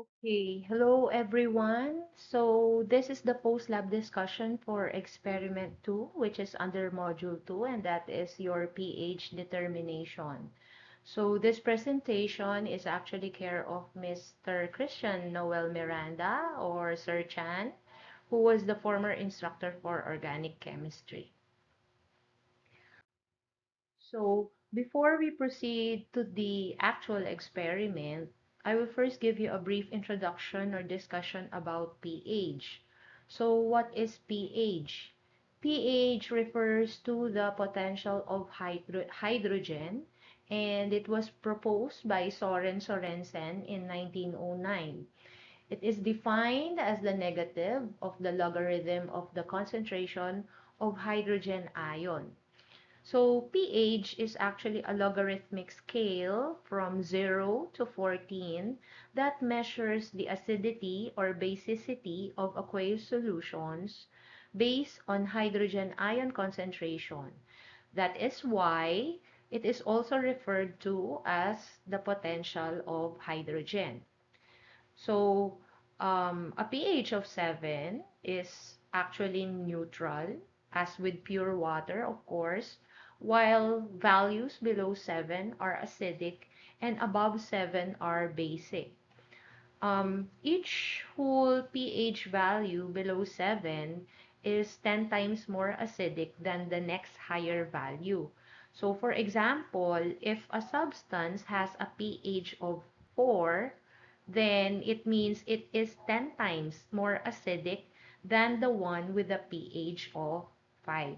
Okay, hello everyone. So this is the post-lab discussion for experiment 2, which is under module 2, and that is your pH determination. So this presentation is actually care of Mr. Christian Noel Miranda or Sir Chan, who was the former instructor for organic chemistry. So before we proceed to the actual experiment, I will first give you a brief introduction or discussion about pH. So what is pH? pH refers to the potential of hydrogen, and it was proposed by Soren Sorensen in 1909. It is defined as the negative of the logarithm of the concentration of hydrogen ion. So pH is actually a logarithmic scale from 0 to 14 that measures the acidity or basicity of aqueous solutions based on hydrogen ion concentration. That is why it is also referred to as the potential of hydrogen. So a pH of 7 is actually neutral, as with pure water, of course, while values below 7 are acidic and above 7 are basic. Each whole pH value below 7 is 10 times more acidic than the next higher value. So for example, if a substance has a pH of 4, then it means it is 10 times more acidic than the one with a pH of 5.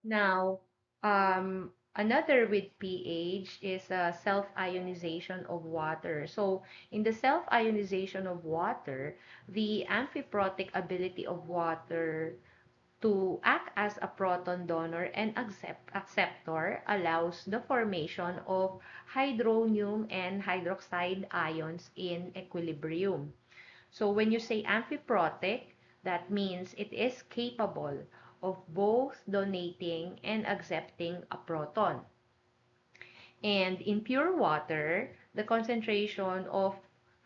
Now, another with pH is self-ionization of water. So, in the self-ionization of water, the amphiprotic ability of water to act as a proton donor and acceptor allows the formation of hydronium and hydroxide ions in equilibrium. So when you say amphiprotic, that means it is capable of both donating and accepting a proton. And in pure water, the concentration of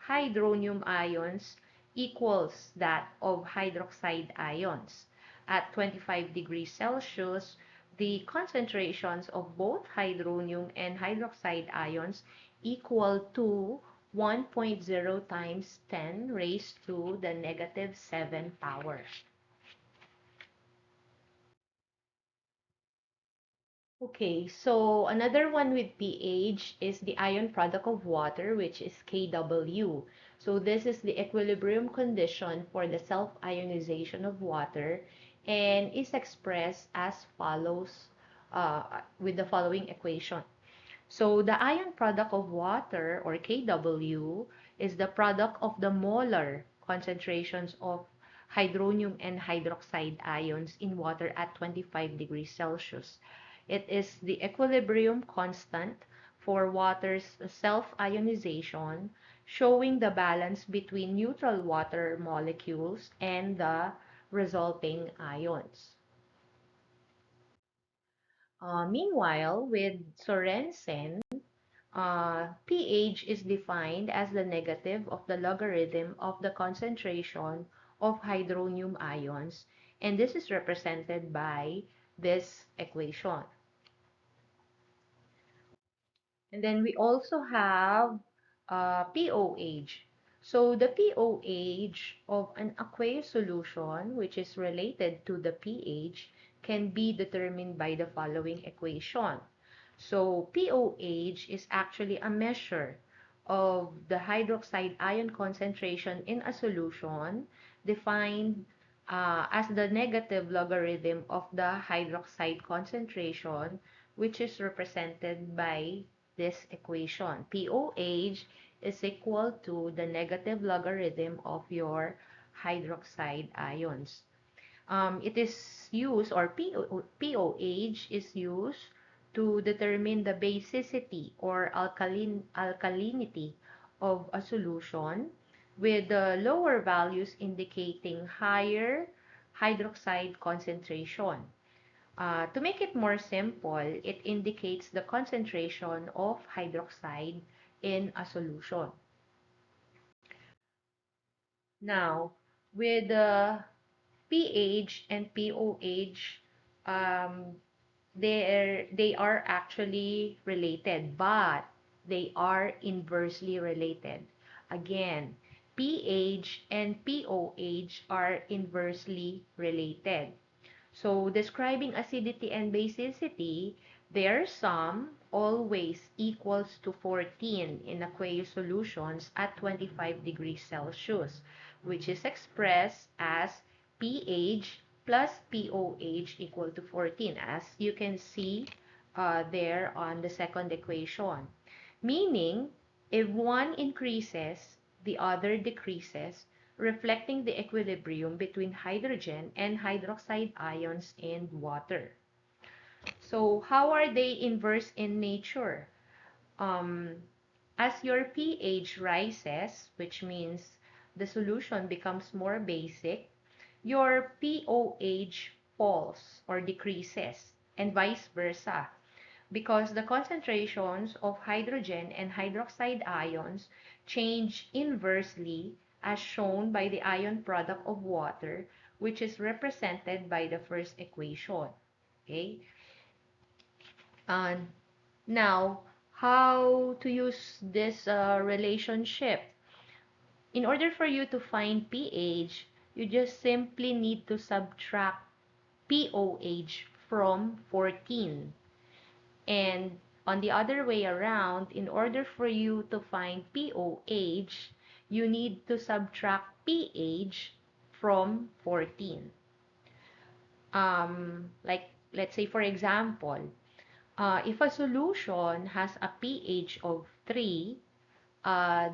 hydronium ions equals that of hydroxide ions. At 25 degrees Celsius, the concentrations of both hydronium and hydroxide ions equal to 1.0 times 10 raised to the negative 7 power. Okay, so another one with pH is the ion product of water, which is Kw. So this is the equilibrium condition for the self-ionization of water and is expressed as follows with the following equation. So the ion product of water, or Kw, is the product of the molar concentrations of hydronium and hydroxide ions in water at 25 degrees Celsius. It is the equilibrium constant for water's self-ionization, showing the balance between neutral water molecules and the resulting ions. Meanwhile, with Sorensen, pH is defined as the negative of the logarithm of the concentration of hydronium ions, and this is represented by this equation. And then we also have pOH. So the pOH of an aqueous solution, which is related to the pH, can be determined by the following equation. So pOH is actually a measure of the hydroxide ion concentration in a solution defined as the negative logarithm of the hydroxide concentration, which is represented by this equation. pOH is equal to the negative logarithm of your hydroxide ions. It is used, or pOH is used to determine the basicity or alkalinity of a solution, with the lower values indicating higher hydroxide concentration. To make it more simple, it indicates the concentration of hydroxide in a solution. Now, with the pH and pOH, um, they are actually related, but they are inversely related. Again, pH and pOH are inversely related. So describing acidity and basicity, their sum always equals to 14 in aqueous solutions at 25 degrees Celsius, which is expressed as pH plus pOH equal to 14, as you can see there on the second equation. Meaning, if one increases, the other decreases, reflecting the equilibrium between hydrogen and hydroxide ions in water. So how are they inverse in nature? Um, as your pH rises, which means the solution becomes more basic, your pOH falls or decreases, and vice versa, because the concentrations of hydrogen and hydroxide ions change inversely as shown by the ion product of water, which is represented by the first equation. Okay? And now, how to use this relationship? In order for you to find pH, you just simply need to subtract pOH from 14. And on the other way around, in order for you to find pOH, you need to subtract pH from 14. Like, let's say, for example, if a solution has a pH of 3,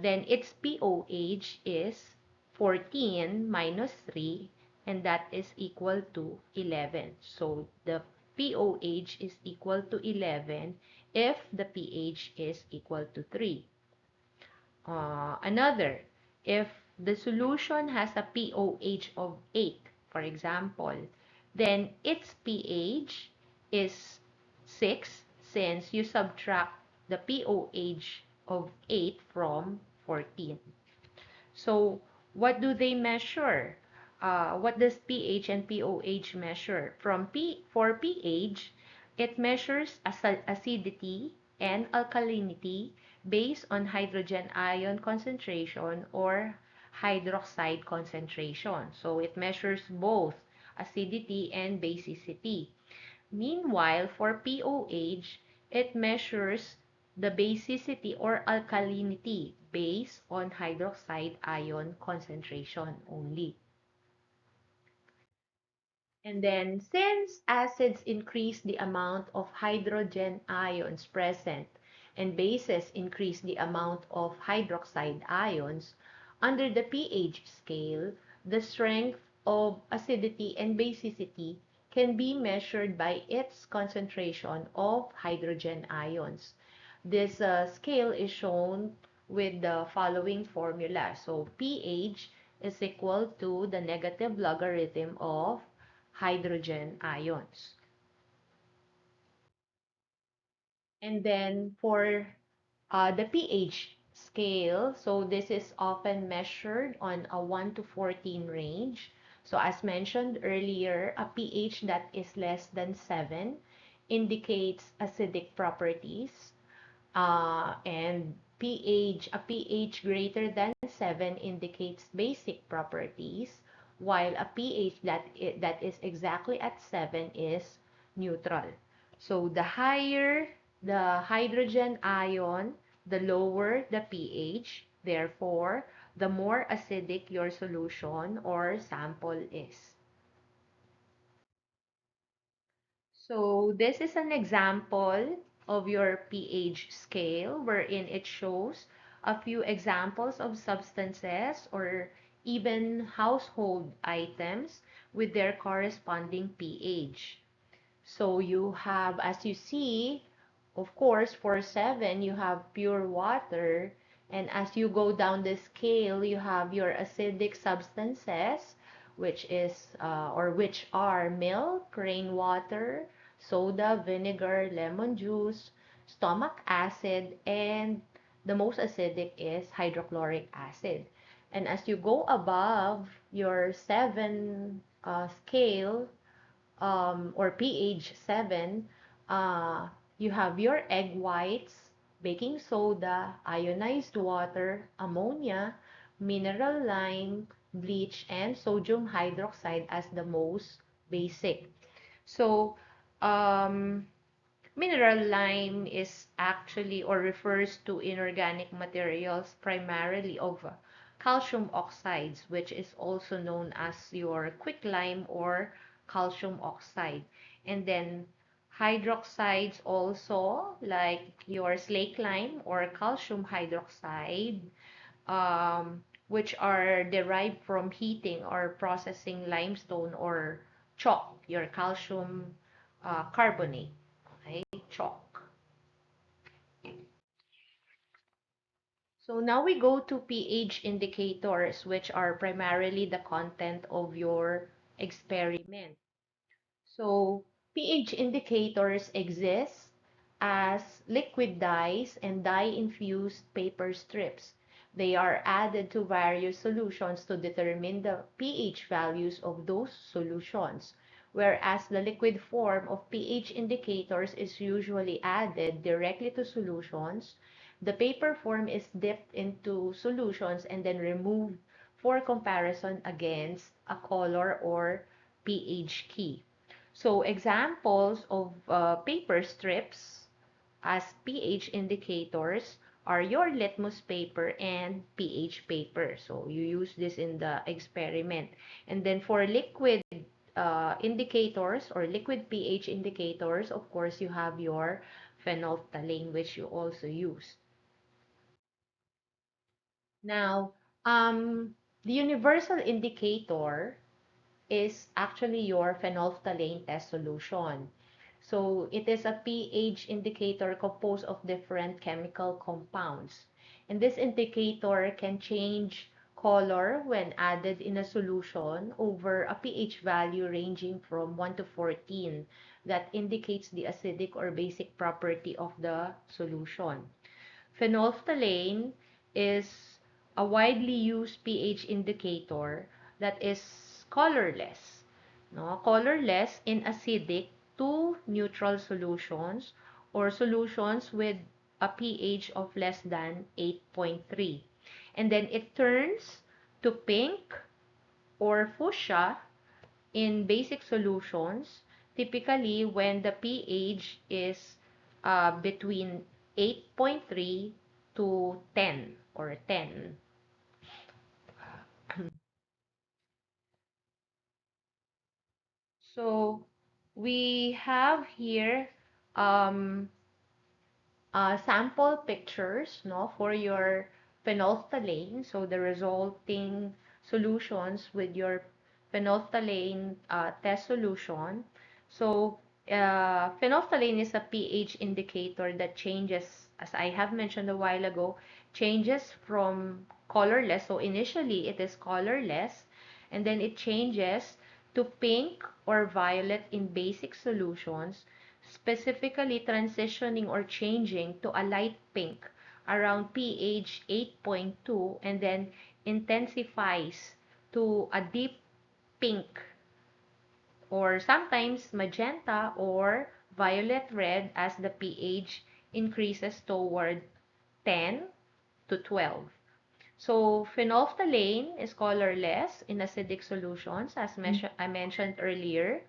then its pOH is 14 minus 3, and that is equal to 11. So the pOH is equal to 11 if the pH is equal to 3. Another, if the solution has a pOH of 8, for example, then its pH is 6, since you subtract the pOH of 8 from 14. So what do they measure? What does pH and pOH measure? For pH, it measures acidity and alkalinity based on hydrogen ion concentration or hydroxide concentration. So it measures both acidity and basicity. Meanwhile, for pOH, it measures the basicity or alkalinity based on hydroxide ion concentration only. And then, since acids increase the amount of hydrogen ions present and bases increase the amount of hydroxide ions, under the pH scale, the strength of acidity and basicity can be measured by its concentration of hydrogen ions. This scale is shown with the following formula. So pH is equal to the negative logarithm of hydrogen ions. And then for the pH scale, so this is often measured on a 1 to 14 range. So as mentioned earlier, a pH that is less than 7 indicates acidic properties. And a pH greater than 7 indicates basic properties, while a pH that is exactly at 7 is neutral. So the higher the hydrogen ion, the lower the pH. Therefore, the more acidic your solution or sample is. So this is an example of your pH scale wherein it shows a few examples of substances or even household items with their corresponding pH. So you have, as you see, of course, for 7, you have pure water. And as you go down the scale, you have your acidic substances, which are milk, rainwater, soda, vinegar, lemon juice, stomach acid, and the most acidic is hydrochloric acid. And as you go above your 7 scale, or pH 7, uh, you have your egg whites, baking soda, ionized water, ammonia, mineral lime, bleach, and sodium hydroxide as the most basic. So, um, mineral lime is actually or refers to inorganic materials primarily of calcium oxides, which is also known as your quicklime or calcium oxide. And then hydroxides also, like your slake lime or calcium hydroxide, which are derived from heating or processing limestone or chalk, your calcium carbonate, okay, chalk. So now we go to pH indicators, which are primarily the content of your experiment. So pH indicators exist as liquid dyes and dye-infused paper strips. They are added to various solutions to determine the pH values of those solutions, whereas the liquid form of pH indicators is usually added directly to solutions. The paper form is dipped into solutions and then removed for comparison against a color or pH key. So examples of paper strips as pH indicators are your litmus paper and pH paper. So you use this in the experiment. And then for liquid indicators or liquid pH indicators, of course, you have your phenolphthalein, which you also use. Now, the universal indicator is actually your phenolphthalein test solution. So it is a pH indicator composed of different chemical compounds. And this indicator can change color when added in a solution over a pH value ranging from 1 to 14 that indicates the acidic or basic property of the solution. Phenolphthalein is a widely used pH indicator that is colorless. No? Colorless in acidic to neutral solutions or solutions with a pH of less than 8.3. And then it turns to pink or fuchsia in basic solutions, typically when the pH is between 8.3 to 10 or 10. So we have here um, sample pictures, no, for your phenolphthalein. So the resulting solutions with your phenolphthalein test solution. So phenolphthalein is a pH indicator that changes, as I have mentioned a while ago, changes from colorless. So initially it is colorless, and then it changes to pink or violet in basic solutions, specifically transitioning or changing to a light pink around pH 8.2, and then intensifies to a deep pink or sometimes magenta or violet red as the pH increases toward 10 to 12. So phenolphthalein is colorless in acidic solutions, as I mentioned earlier.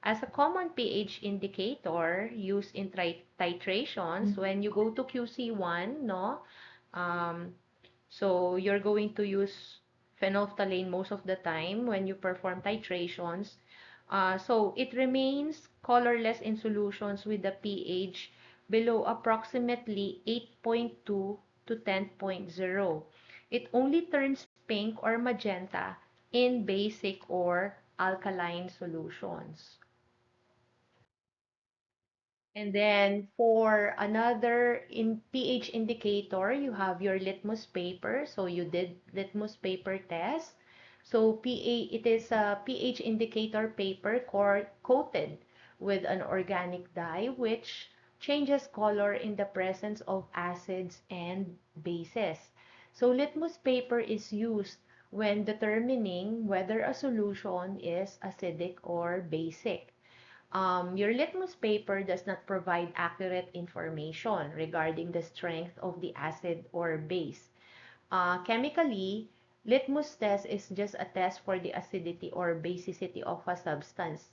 As a common pH indicator used in titrations, when you go to QC1, no, um, so you're going to use phenolphthalein most of the time when you perform titrations. So it remains colorless in solutions with the pH below approximately 8.2 to 10.0. It only turns pink or magenta in basic or alkaline solutions. And then for another in pH indicator, you have your litmus paper. So you did litmus paper test. So it is a pH indicator paper coated with an organic dye, which changes color in the presence of acids and bases. So litmus paper is used when determining whether a solution is acidic or basic. Your litmus paper does not provide accurate information regarding the strength of the acid or base. Chemically, litmus test is just a test for the acidity or basicity of a substance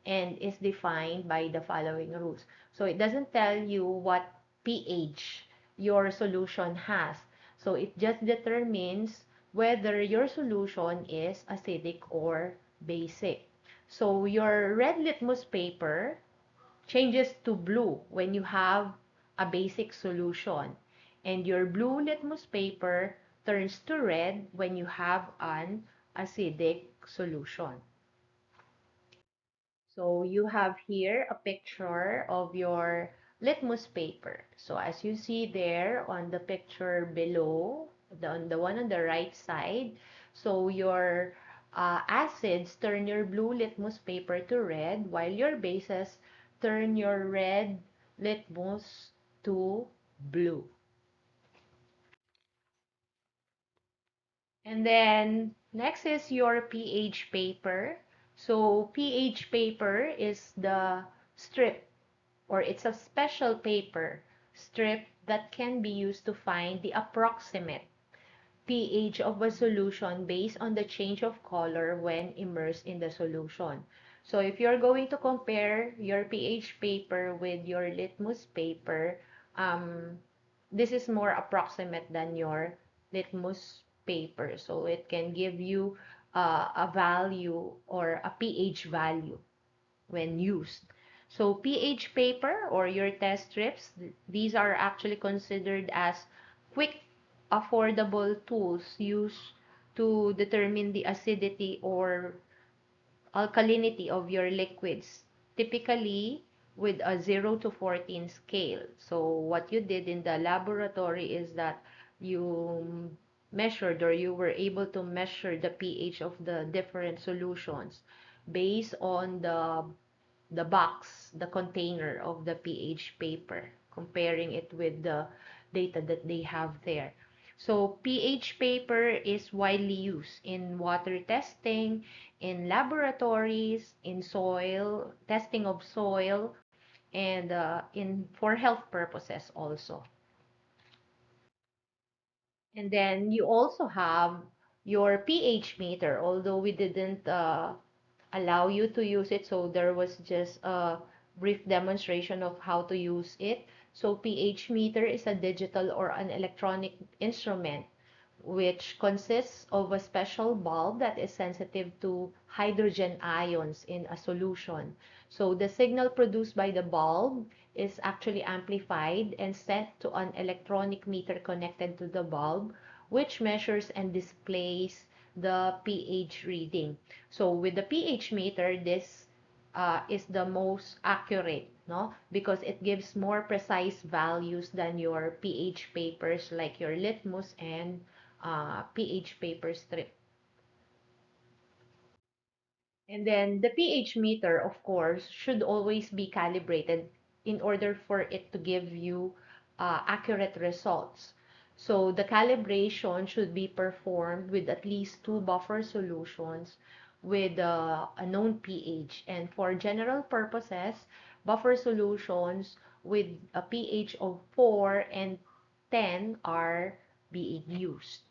and is defined by the following rules. So it doesn't tell you what pH your solution has. So it just determines whether your solution is acidic or basic. So your red litmus paper changes to blue when you have a basic solution. And your blue litmus paper turns to red when you have an acidic solution. So you have here a picture of your litmus paper. So as you see there on the picture below, on the one on the right side, so your acids turn your blue litmus paper to red, while your bases turn your red litmus to blue. And then next is your pH paper. So pH paper is the strip, or it's a special paper strip that can be used to find the approximate pH of a solution based on the change of color when immersed in the solution. So if you're going to compare your pH paper with your litmus paper, um, this is more approximate than your litmus paper. So it can give you a value or a pH value when used. So pH paper or your test strips, these are actually considered as quick, affordable tools used to determine the acidity or alkalinity of your liquids, typically with a 0 to 14 scale. So what you did in the laboratory is that you measured, or you were able to measure the pH of the different solutions based on the box, the container of the pH paper, comparing it with the data that they have there. So pH paper is widely used in water testing, in laboratories, in soil, testing of soil, and in for health purposes also. And then you also have your pH meter, although we didn't allow you to use it, so there was just a brief demonstration of how to use it. So pH meter is a digital or an electronic instrument which consists of a special bulb that is sensitive to hydrogen ions in a solution. So the signal produced by the bulb is actually amplified and sent to an electronic meter connected to the bulb, which measures and displays the pH reading. So with the pH meter, this is the most accurate, no? Because it gives more precise values than your pH papers like your litmus and pH paper strip. And then the pH meter, of course, should always be calibrated in order for it to give you accurate results. So the calibration should be performed with at least 2 buffer solutions with a known pH. And for general purposes, buffer solutions with a pH of 4 and 10 are being used.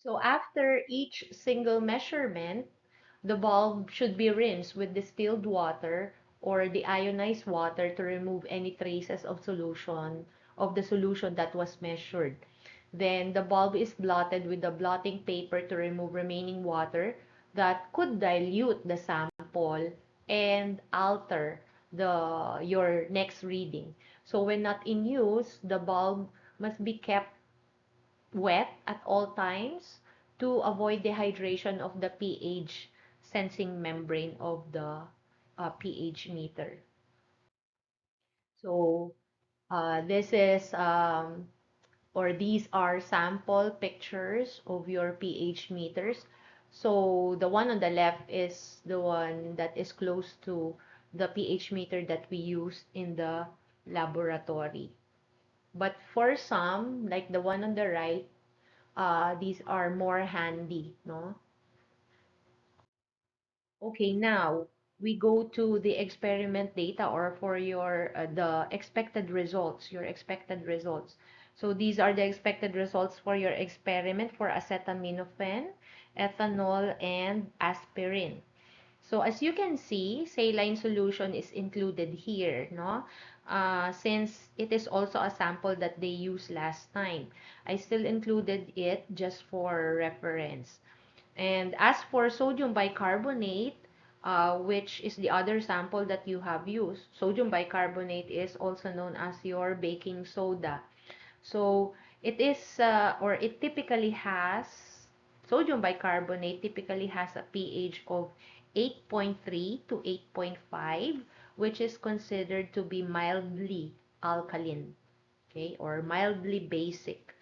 So after each single measurement, the bulb should be rinsed with distilled water or the ionized water to remove any traces of the solution that was measured. Then the bulb is blotted with a blotting paper to remove remaining water that could dilute the sample and alter your next reading. So when not in use, the bulb must be kept wet at all times to avoid dehydration of the pH sensing membrane of the pH meter. So this is or these are sample pictures of your pH meters. So the one on the left is the one that is close to the pH meter that we use in the laboratory. But for some, like the one on the right, these are more handy, no? Okay, now we go to the experiment data or for your the expected results, your expected results. So these are the expected results for your experiment for acetaminophen, ethanol, and aspirin. So as you can see, saline solution is included here, no? Since it is also a sample that they used last time, I still included it just for reference. And as for sodium bicarbonate, which is the other sample that you have used, sodium bicarbonate is also known as your baking soda. So it is, or it typically has, sodium bicarbonate typically has a pH of 8.3 to 8.5, which is considered to be mildly alkaline, okay, or mildly basic.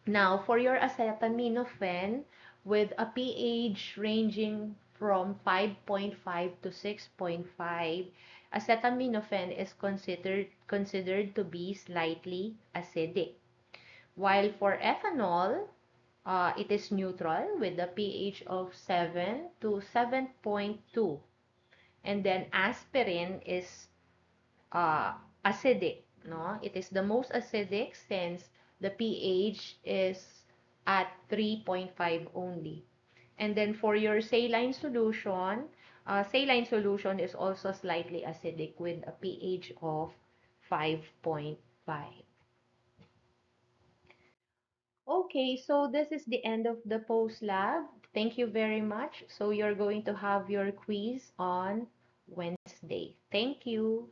Now, for your acetaminophen, with a pH ranging from 5.5 to 6.5, acetaminophen is considered to be slightly acidic. While for ethanol, it is neutral with a pH of 7 to 7.2. And then aspirin is uh, acidic, no? It is the most acidic since the pH is at 3.5 only. And then for your saline solution is also slightly acidic with a pH of 5.5. Okay, so this is the end of the post lab. Thank you very much. So you're going to have your quiz on Wednesday. Thank you.